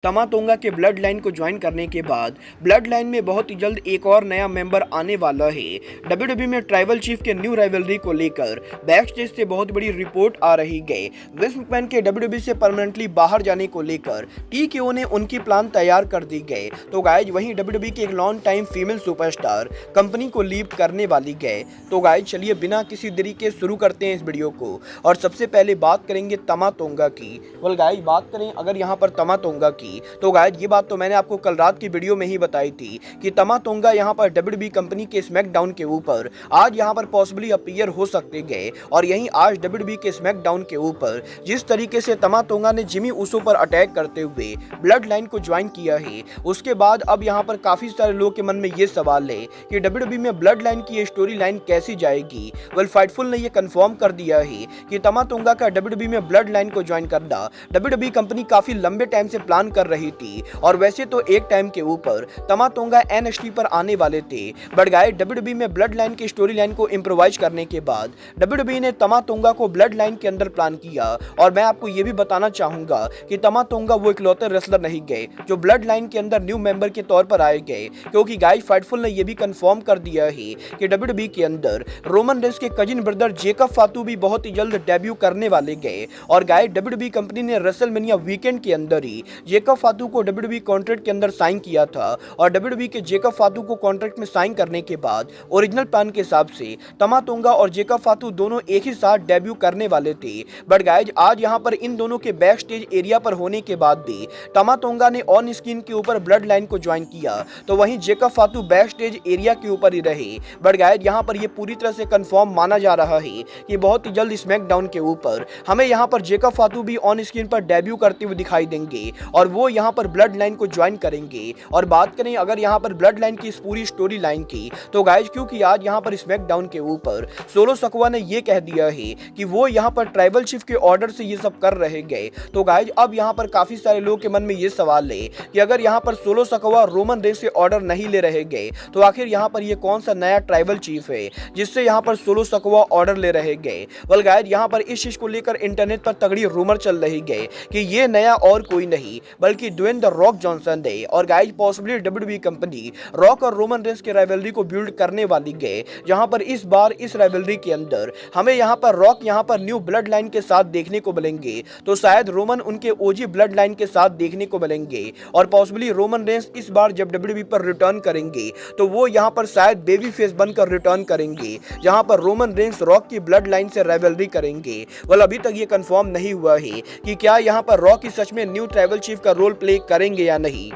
तमा तोंगा के blood line को ज्वाइन करने के बाद ब्लड लाइन में बहुत ही जल्द एक और नया मेंबर आने वाला है। डब्ल्यूडब्ल्यूई में ट्राइबल चीफ के न्यू राइवलरी को लेकर बैक स्टेज से बहुत बड़ी रिपोर्ट आ रही है। विंस मैकमैन के डब्ल्यूडब्ल्यूई से परमानेंटली बाहर जाने को लेकर टीकेओ ने उनकी प्लान तैयार कर दी गए। तो गाइज वहीं डब्ल्यूडब्ल्यूई की एक long time female superstar company को लीव करने वाली है। तो गाइज चलिए बिना किसी देरी के शुरू करते हैं इस वीडियो को और सबसे पहले बात करेंगे तमा तोंगा की। गाइज बात करें अगर यहाँ पर तमा तोंगा की तो गाइज ये बात तो मैंने आपको कल रात की वीडियो में ही बताई थी कि तमा तोंगा यहाँ पर डब्ल्यूडब्ल्यूई कंपनी के स्मैकडाउन के ऊपर आज यहाँ पर पॉसिबली अपीयर हो सकते गए। और यहीं आज डब्ल्यूडब्ल्यूई के स्मैकडाउन के ऊपर जिस तरीके से तमा तोंगा ने जिमी ऊसो पर अटैक करते हुए ब्लड लाइन को ज्वाइन किया है, उसके बाद अब यहाँ पर काफी सारे लोगों के मन में ये सवाल है कि डब्ल्यूडब्ल्यूई में ब्लड लाइन की स्टोरी लाइन कैसी जाएगी। फाइटफुल ने यह कंफर्म कर दिया है कि तमा तोंगा का डब्ल्यूडब्ल्यूई में ब्लड लाइन को ज्वाइन करना डब्ल्यूडब्ल्यूई कंपनी काफी लंबे टाइम से प्लान कर रही थी। और वैसे तो एक टाइम के ऊपर तमा तोंगा एनएक्सटी पर आने वाले थे, बट गाइस डब्ल्यूडब्ल्यूई में ब्लड लाइन की स्टोरी लाइन को इम्प्रोवाइज करने के बाद डब्ल्यूडब्ल्यूई ने तमा तोंगा को ब्लड लाइन के अंदर प्लान किया। और मैं आपको यह भी बताना चाहूंगा कि तमा तोंगा वो इकलौते रेसलर नहीं गए जो ब्लड लाइन के अंदर न्यू मेंबर के तौर पर आए गए, क्योंकि गाइस फाइटफुल ने यह भी कंफर्म कर दिया है कि डब्ल्यूडब्ल्यूई के अंदर रोमन रेंस के कजिन ब्रदर जेकब फातू भी बहुत ही जल्द डेब्यू करने वाले गए। और गाइस डब्ल्यूडब्ल्यूई कंपनी ने रेसलमेनिया वीकेंड के अंदर ही जेकब फातू को डब्ल्यूडब्ल्यूई कॉन्ट्रैक्ट के अंदर साइन किया था। और डब्ल्यूडब्ल्यूई के जेकब फातू को कॉन्ट्रैक्ट में साइन करने के बाद ओरिजिनल प्लान के हिसाब से तमा तोंगा और जेकब फातू दोनों एक ही साथ डेब्यू करने वाले थे। बट गाइज आज यहां पर इन दोनों के बैक स्टेज एरिया पर होने के बाद भी तमा तोंगा ने ऑन स्क्रीन के ऊपर ब्लड लाइन को ज्वाइन किया, तो वहीं जेकब फातू बैक स्टेज एरिया के ऊपर ही रहे। बट गाइज यहां पर यह पूरी तरह से कंफर्म माना जा रहा है कि बहुत ही जल्द स्मैकडाउन के ऊपर हमें यहां पर जेकब फातू भी ऑन स्क्रीन पर डेब्यू करते हुए दिखाई देंगे और वो यहां पर ब्लड लाइन को ज्वाइन करेंगे। और बात करें अगर यहां पर ब्लड लाइन की इस पूरी स्टोरी लाइन की तो गाइज क्योंकि आज यहां पर स्मैकडाउन के ऊपर सोलो सकवा ने यह कह दिया है कि वो यहां पर ट्राइबल चीफ के ऑर्डर से ये सब कर रहे गए। तो गाइज अब यहां पर काफी सारे लोगों के मन में ये सवाल है कि अगर यहां पर सोलो सकवा रोमन रेंस से ऑर्डर नहीं ले रहे गए तो आखिर यहां पर ये कौन सा नया ट्राइबल चीफ है जिससे यहां पर सोलो सकवा ऑर्डर ले रहे गए। गाइज यहां पर इस चीज को लेकर इंटरनेट पर तगड़ी रूमर चल रही है कि ये नया और कोई नहीं बल्कि ड्वेन द रॉक जॉनसन है। और guys possibly WWE company rock और रोमन रेंस के राइवलरी को बिल्ड करने वाली है, जहां पर इस बार इस राइवलरी के अंदर हमें यहां पर रॉक यहां पर न्यू ब्लड लाइन के साथ देखने को मिलेंगे, तो शायद रोमन उनके ओजी ब्लड लाइन के साथ देखने को मिलेंगे। और पॉसिबली रोमन रेंस इस बार जब डब्ल्यूडब्ल्यूई पर रिटर्न करेंगे तो वो यहां पर शायद बेबी फेस बनकर रिटर्न करेंगे, जहां पर रोमन रेंस रॉक की ब्लड लाइन से राइवलरी करेंगे। अभी तक ये कंफर्म नहीं हुआ है कि क्या यहां पर रॉक ही सच में न्यू ट्राइबल चीफ का रोल प्ले करेंगे या नहीं।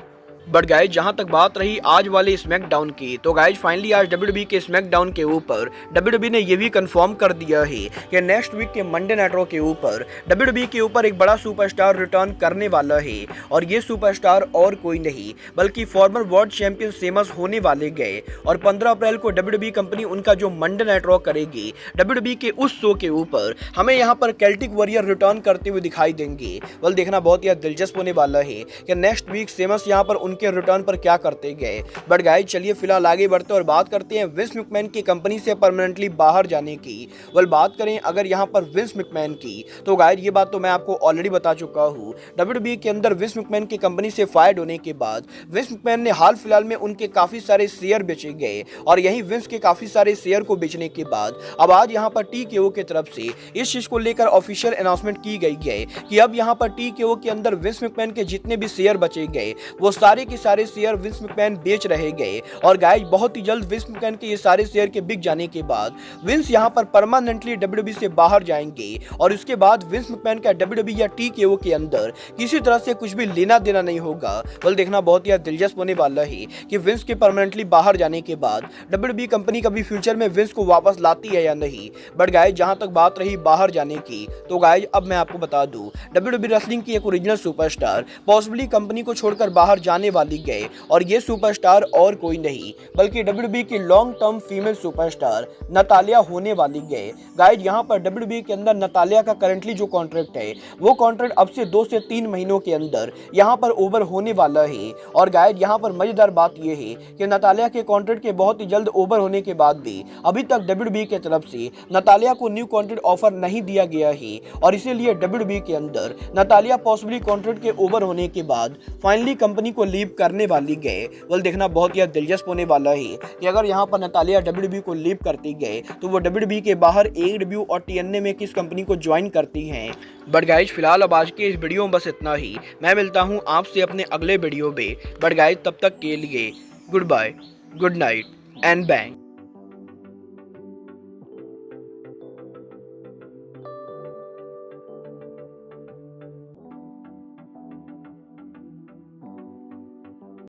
बट गाइज जहां तक बात रही आज वाले स्मैकडाउन की, तो गाइज फाइनली आज डब्ल्यूडब्ल्यूई के स्मैकडाउन के ऊपर डब्ल्यूडब्ल्यूई ने यह भी कंफर्म कर दिया है कि नेक्स्ट वीक के मंडे नाइट रॉ के ऊपर डब्ल्यूडब्ल्यूई के ऊपर एक बड़ा सुपरस्टार रिटर्न करने वाला है। और ये सुपरस्टार और कोई नहीं बल्कि फॉर्मर वर्ल्ड चैंपियन शेमस होने वाले गए। और 15 अप्रैल को डब्ल्यूडब्ल्यूई कंपनी उनका जो मंडे नाइट रॉ करेगी डब्ल्यूडब्ल्यूई के उस शो के ऊपर हमें यहाँ पर केल्टिक वॉरियर रिटर्न करते हुए दिखाई देंगे। देखना बहुत ही दिलचस्प होने वाला है कि नेक्स्ट वीक शेमस यहाँ पर उनके रिटर्न पर क्या करते गए। बट गाइस चलिए फिलहाल आगे बढ़ते और बात करते हैं विंस मैकमैन की कंपनी से परमानेंटली बाहर जाने की। बात करें अगर यहां पर विंस मैकमैन की तो गाइस ये बात तो मैं आपको ऑलरेडी बता चुका हूं। डब्ल्यूडब्ल्यूई के अंदर विंस मैकमैन की कंपनी से फायर्ड होने के बाद विंस मैकमैन ने हाल फिलहाल में उनके काफी सारे शेयर बेचे गए। और यही विंस के काफी सारे शेयर को बेचने के बाद अब आज यहां पर टीकेओ की तरफ से इस चीज को लेकर ऑफिशियल अनाउंसमेंट की गई है कि अब यहां पर टीकेओ के अंदर विंस मैकमैन के जितने भी शेयर बचे गए वो सारे के सारे शेयर विंस मैकमैन बेच रहे गए। और गाइस बहुत ही जल्द विंस मैकमैन के ये सारे शेयर के बिक जाने के बाद विंस यहां पर परमानेंटली डब्ल्यूडब्ल्यूई से बाहर जाएंगे। और उसके बाद विंस मैकमैन का डब्ल्यूडब्ल्यूई या टीकेओ के अंदर किसी तरह से कुछ भी लेना देना नहीं होगा। देखना बहुत ही दिलचस्प होने वाला है कि विंस के परमानेंटली बाहर जाने के बाद डब्ल्यूडब्ल्यूई कंपनी कभी फ्यूचर में विंस को वापस लाती है या नहीं। बट गाइस जहां तक बात रही बाहर जाने की, तो गाइस अब मैं आपको बता दूं डब्ल्यूडब्ल्यूई रेसलिंग की एक ओरिजिनल सुपरस्टार पॉसिबली कंपनी को छोड़कर बाहर जाने वाली गए और ये सुपरस्टार और कोई नहीं बल्कि WWE की long term female superstar Natalia होने वाली गए। गाइज यहाँ पर WWE के अंदर नतालिया का करंटली जो कॉन्ट्रैक्ट है वो कॉन्ट्रैक्ट अब से 2 से 3 महीनों के अंदर यहाँ पर ओवर होने वाला है। और गाइज यहाँ पर मजेदार बात यह है कि नतालिया के कॉन्ट्रैक्ट के बहुत ही जल्द ओवर होने के बाद भी अभी तक WWE के तरफ से नतालिया को न्यू कॉन्ट्रैक्ट ऑफर नहीं दिया गया है और इसीलिए WWE के अंदर नतालिया पॉसिबली कॉन्ट्रैक्ट के ओवर होने के बाद फाइनली कंपनी को लीव करने वाली गए। वेल देखना बहुत ही दिलचस्प होने वाला है कि अगर यहाँ पर नतालिया WWE को लीव करती गए तो वो WWE के बाहर AEW और TNA में किस कंपनी को ज्वाइन करती हैं। बट गाइज फिलहाल अब आज के इस वीडियो में बस इतना ही। मैं मिलता हूँ आपसे अपने अगले वीडियो में। बट गाइज तब तक के लिए goodbye, good night and bang.